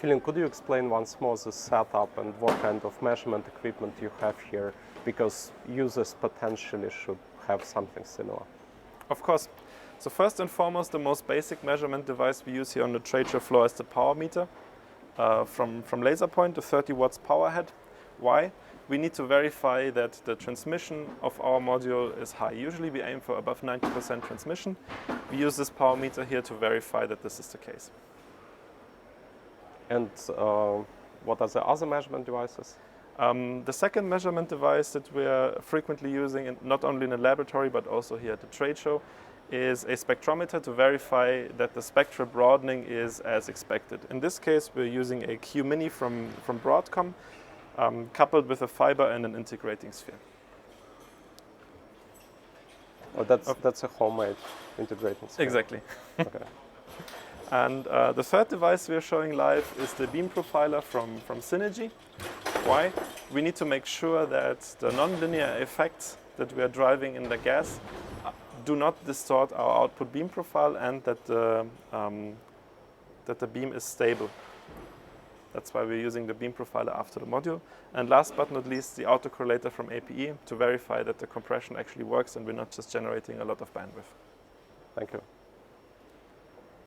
Kilian, could you explain once more the setup and what kind of measurement equipment you have here? Because users potentially should have something similar. Of course. So first and foremost, the most basic measurement device we use here on the trade show floor is the power meter. From LaserPoint, the 30 watts power head. Why? We need to verify that the transmission of our module is high. Usually we aim for above 90% transmission. We use this power meter here to verify that this is the case. And what are the other measurement devices? The second measurement device that we are frequently using, not only in the laboratory but also here at the trade show, is a spectrometer to verify that the spectral broadening is as expected. In this case, we're using a Q Mini from Broadcom, coupled with a fiber and an integrating sphere. Oh, that's a homemade integrating sphere. Exactly. Okay. And the third device we are showing live is the beam profiler from Synergy. Why? We need to make sure that the nonlinear effects that we are driving in the gas do not distort our output beam profile, and that the beam is stable. That's why we're using the beam profiler after the module. And last but not least, the autocorrelator from APE to verify that the compression actually works and we're not just generating a lot of bandwidth. Thank you.